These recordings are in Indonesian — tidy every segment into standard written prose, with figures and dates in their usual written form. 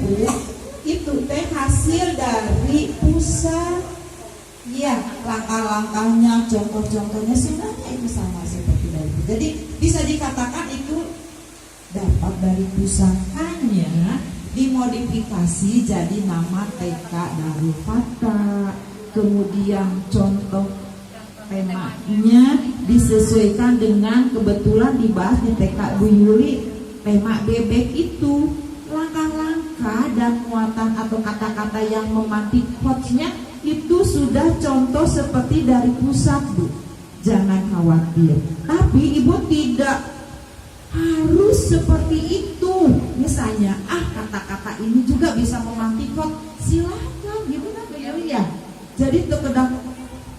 Bu, itu teh hasil dari pusat. Ya, langkah-langkahnya, contoh-contohnya sebenarnya itu sama seperti dari itu. Jadi bisa dikatakan itu dapat dari pusakanya dimodifikasi jadi nama TK Darul Fatah. Kemudian contoh temanya disesuaikan dengan kebetulan dibahas di TK Bu Yuli, tema bebek itu. Langkah-langkah dan muatan atau kata-kata yang memantik quotes-nya itu sudah contoh seperti dari pusat, Bu. Jangan khawatir. Tapi Ibu tidak harus seperti itu. Misalnya, kata-kata ini juga bisa memantik quotes. Silakan, Ibu ya. Jadi terkedang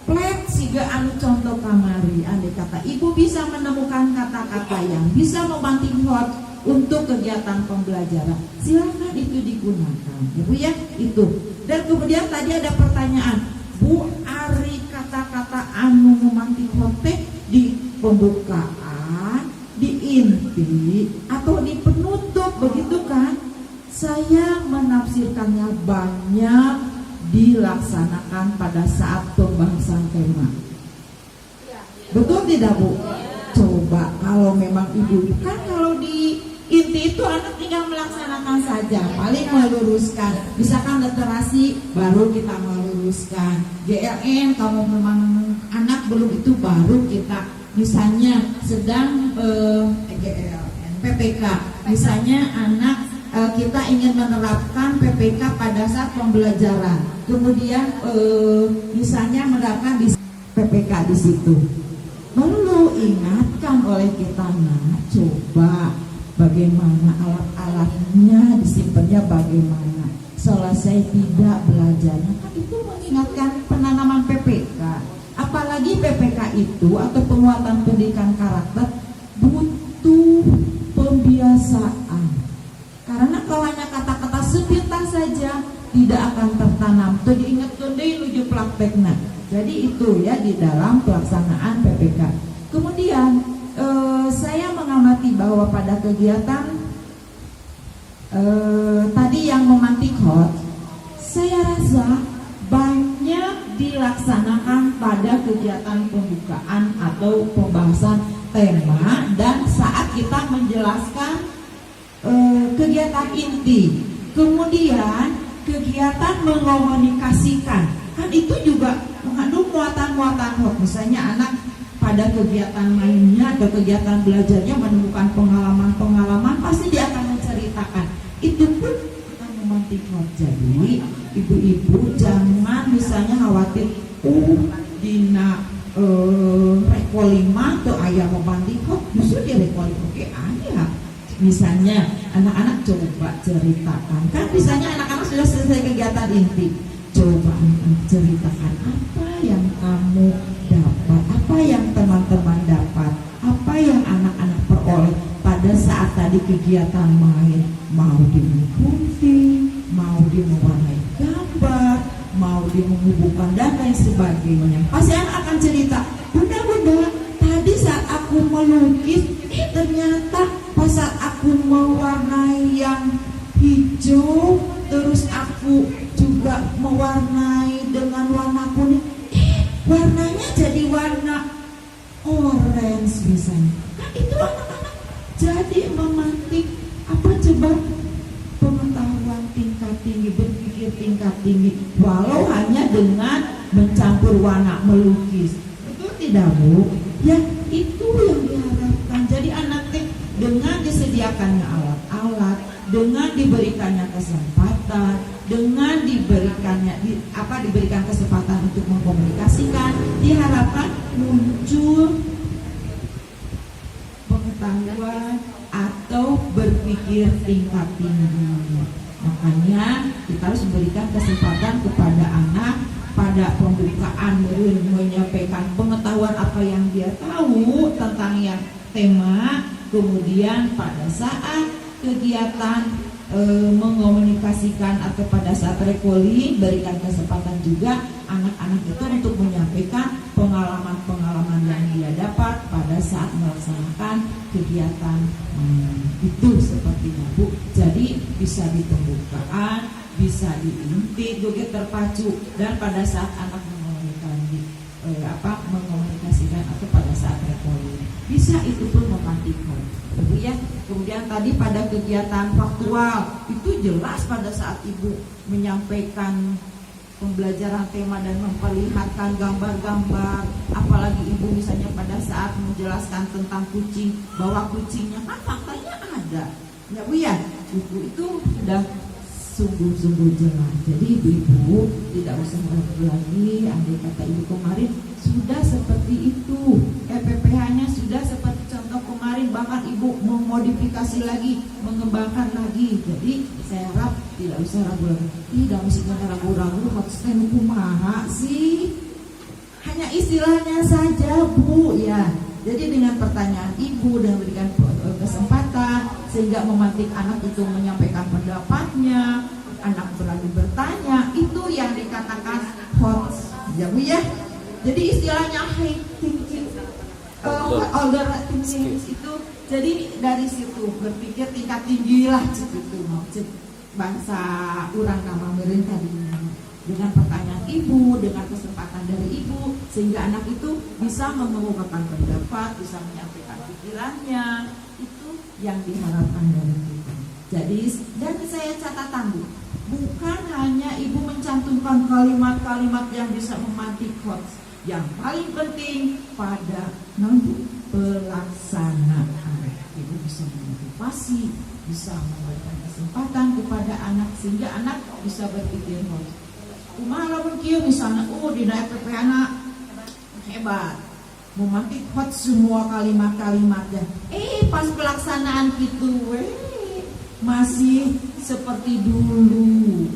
plet siga anu contoh kamari. Andai kata Ibu bisa menemukan kata-kata yang bisa memantik quotes untuk kegiatan pembelajaran, silakan itu digunakan, Ibu ya, itu. Dan kemudian tadi ada pertanyaan, Bu, ari kata-kata anu memantik quotes di pembukaan, di inti, atau di penutup, begitu kan? Saya menafsirkannya banyak dilaksanakan pada saat pembahasan tema. Betul tidak, Bu? Coba kalau memang Ibu, kan kalau di inti itu anak tinggal melaksanakan saja, paling meluruskan. Misalkan literasi baru kita meluruskan. GLN kalau memang anak belum itu baru kita misalnya sedang GLN, PPK. Misalnya anak kita ingin menerapkan PPK pada saat pembelajaran. Kemudian misalnya menerapkan di PPK di situ. Perlu ingatkan oleh kita, nah, coba bagaimana alat-alatnya disimpannya, bagaimana selesai tidak belajarnya, kan itu mengingatkan penanaman PPK. Apalagi PPK itu atau penguatan pendidikan karakter butuh pembiasaan. Karena kalau hanya kata-kata sepintas saja tidak akan tertanam. Tuh diingatkan deh nuju praktekna. Jadi itu ya di dalam pelaksanaan PPK. Kemudian saya mengamati bahwa pada kegiatan tadi yang memantik hot, saya rasa banyak dilaksanakan pada kegiatan pembukaan atau pembahasan tema dan saat kita menjelaskan kegiatan inti. Kemudian kegiatan mengomunikasikan, kan itu juga mengandung muatan-muatan hot. Misalnya anak pada kegiatan mainnya atau kegiatan belajarnya menemukan pengalaman-pengalaman, pasti dia akan menceritakan. Itu pun akan memantik hot. Jadi ibu-ibu jangan misalnya khawatir, dina reko 5 tuh ayah memantik hot, justru di reko 5 oke ayah. Misalnya anak-anak coba ceritakan, kan misalnya anak-anak sudah selesai kegiatan inti, coba ceritakan apa yang kamu dapat, apa yang teman-teman dapat, apa yang anak-anak peroleh pada saat tadi kegiatan main, mau dimunculkan, mau mewarnai gambar, mau menghubungkan dan lain sebagainya. Pasti anak akan cerita, bunda tadi saat aku melukis, ternyata pas saat aku mewarnai yang hijau, terus aku juga mewarnai dengan warna kuning, warnanya jadi warna orange misalnya. Kan itu anak-anak jadi memantik apa coba, pengetahuan tingkat tinggi, berpikir tingkat tinggi, walau hanya dengan mencampur warna melukis. Betul tidak, Bu? Ya itu yang diharapkan. Jadi anak dengan disediakannya alat-alat, dengan diberikannya kesempatan, dengan diberikan kesempatan untuk mengkomunikasikan, diharapkan muncul pengetahuan atau berpikir tingkat tinggi. Makanya kita harus memberikan kesempatan kepada anak pada pembukaan menyampaikan pengetahuan apa yang dia tahu tentang yang tema. Kemudian pada saat kegiatan mengomunikasikan atau pada saat recalling, berikan kesempatan juga anak-anak itu untuk menyampaikan pengalaman-pengalaman yang dia dapat pada pada saat melaksanakan kegiatan itu sepertinya Bu. Jadi bisa di pembukaan, bisa diintip juga terpacu, dan pada saat anak mengomunikasikan atau pada saat recording bisa itu pun mematikan Bu ya. Kemudian tadi pada kegiatan faktual itu jelas pada saat Ibu menyampaikan pembelajaran tema dan memperlihatkan gambar-gambar, apalagi Ibu misalnya pada saat menjelaskan tentang kucing, bahwa kucingnya kan faktanya ada ya Bu ya, itu sudah sungguh-sungguh jelas. Jadi ibu-ibu tidak usah ragu lagi. Andai kata Ibu kemarin sudah seperti itu, PPH-nya sudah seperti contoh kemarin, bahkan Ibu memodifikasi lagi, mengembangkan lagi. Jadi saya harap tidak usah ragu lagi. Tidak mesti ragu-ragu, maksudnya kumaha sih? Hanya istilahnya saja Bu ya. Jadi dengan pertanyaan Ibu, dengan memberikan kesempatan sehingga memantik anak itu menyampaikan pendapatnya, anak berani bertanya, itu yang dikatakan hot ya Bu ya. Jadi istilahnya high thinking, older thinking itu, jadi dari situ berpikir tingkat tinggi lah gitu maksud bangsa orang nama meureun tadi. Dengan pertanyaan Ibu, dengan kesempatan dari Ibu, sehingga anak itu bisa mengemukakan pendapat, bisa menyampaikan pikirannya, itu yang diharapkan dari kita. Jadi, dan saya catatan Bu, bukan hanya Ibu mencantumkan kalimat-kalimat yang bisa memantik hoax. Yang paling penting pada pelaksanaan. Ibu bisa memotivasi, bisa memberikan kesempatan kepada anak sehingga anak bisa berpikir hoax. Kumaha lamun kieu misalnya, di daerah PPH anak hebat, memantik hot semua kalimat-kalimatnya. Pas pelaksanaan gitu, masih seperti dulu.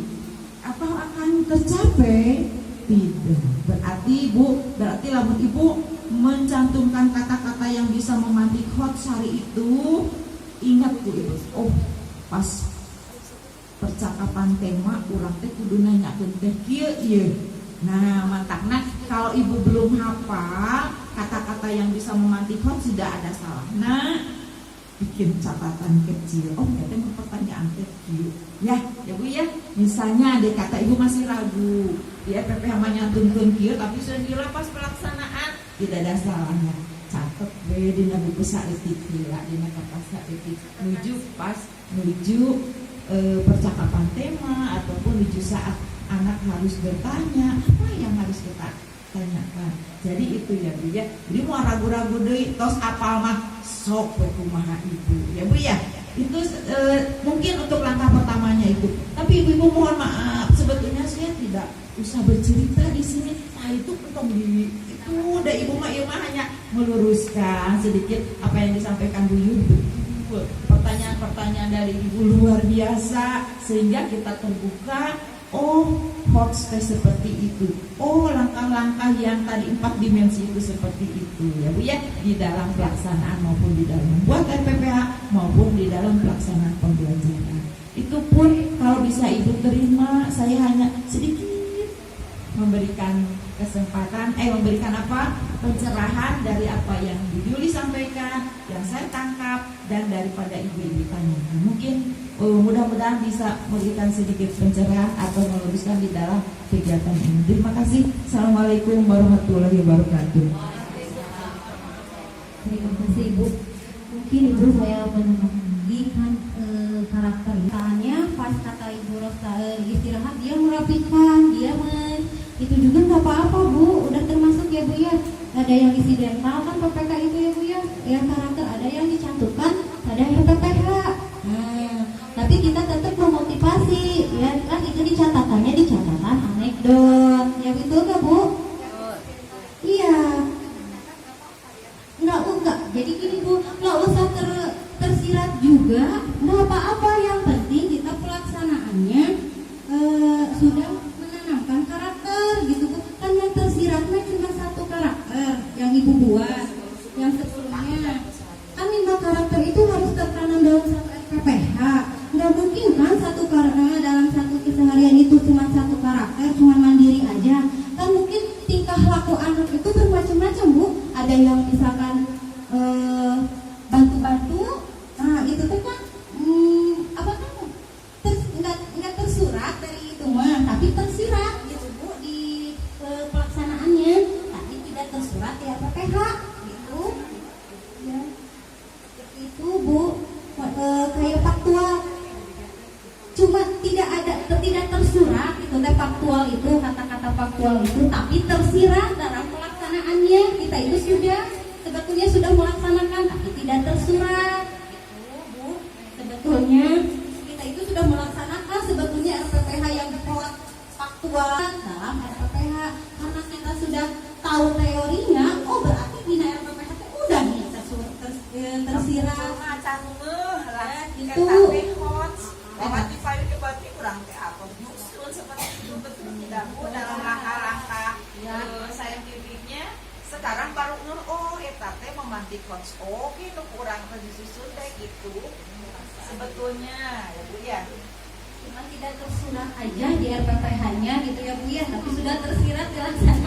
Apa akan tercapai? Tidak. Berarti lamun Ibu mencantumkan kata-kata yang bisa memantik hot hari itu, ingat Bu Ibu. Pas percakapan tema urang teh kudu nanyakeun teh kieu ieu. Nah, mantapna kalau Ibu belum hafal kata-kata yang bisa memantik hoax, tidak ada salahna bikin catatan kecil. Eta mah pertanyaan kecil. Ya Bu ya. Misalnya ada kata Ibu masih ragu, ya PPH mah nyantumkeun kieu tapi seundeulna pas pelaksanaan tidak ada salahnya. Catet we dina buku saeutik heula, dina kertas saeutik menuju percakapan tema ataupun di saat anak harus bertanya apa yang harus kita tanyakan. Jadi itu ya Bu ya. Jadi mau ragu-ragu deui tos apal mah sok kumaha Ibu ya Bu ya. Itu mungkin untuk langkah pertamanya itu. Tapi Ibu mohon maaf, sebetulnya saya tidak usah bercerita di sini. Nah itu untuk itu udah Ibu mah hanya meluruskan sedikit apa yang disampaikan Bu Yu. Pertanyaan-pertanyaan dari Ibu luar biasa sehingga kita terbuka. Hoax seperti itu. Langkah-langkah yang tadi 4 dimensi itu seperti itu ya Bu ya, di dalam pelaksanaan maupun di dalam membuat RPPH maupun di dalam pelaksanaan pembelajaran. Itu pun kalau bisa Ibu terima, saya hanya sedikit memberikan kesempatan, memberikan pencerahan dari apa yang Bu Yuli sampaikan, yang saya tangkap, dan daripada Ibu tanyakan. Mungkin mudah-mudahan bisa memberikan sedikit pencerahan atau meluruskan di dalam kegiatan ini. Terima kasih. Assalamualaikum warahmatullahi wabarakatuh. Terima kasih Ibu. Mungkin Ibu saya menambahkan lagi karakter. Misalnya pas kata Ibu Rosta istirahat, dia merapikan, itu juga nggak apa-apa Bu, udah termasuk ya Bu ya. Ada yang insidental kan PPK itu ya Bu ya, yang karakter ada yang dicantumkan, ada yang PPH. Tapi kita tetap memotivasi, ya kan itu di catatannya di catatan anekdot, ya betul nggak Bu? Iya. Enggak. Jadi gini Bu, nggak usah tersirat juga, nggak apa-apa. Yang penting kita pelaksanaannya sudah menanamkan karakter gitu kan. Yang tersiratnya cuma satu karakter yang Ibu buat, yang sebelumnya kan 5 karakter itu harus tertanam dalam satu PPH. Nggak mungkin kan satu karakter dalam satu keseharian itu cuma satu karakter, cuma mandiri aja kan. Mungkin tingkah laku anak itu bermacam-macam Bu. Ada yang misalkan tapi tersirat gitu Bu di pelaksanaannya, tapi tidak tersurat di RPPH gitu. Ya. Itu Bu kayak faktual. Cuma tidak tersurat itu teh faktual itu, kata-kata faktual itu, tapi tersirat dalam pelaksanaannya. Kita itu sebetulnya sudah melaksanakan tapi tidak tersurat gitu Bu. Sebetulnya kita itu sudah melaksanakan sebetulnya RPPH yang faktual dalam RPPH, karena kita sudah tahu teorinya. Oh berarti bina RPPH itu udah nih tersirat itu lewat di file ke berarti kurang apa nyusun seperti itu betul tidak Bu dalam langkah-langkah saintifiknya. Sekarang baru etate memantik coach oke nu kurang disusun deh gitu sebetulnya ya Bu ya. Cuma tidak tersurat aja di RPPH-nya gitu ya Bu ya, tapi sudah tersirat dilaksanakan.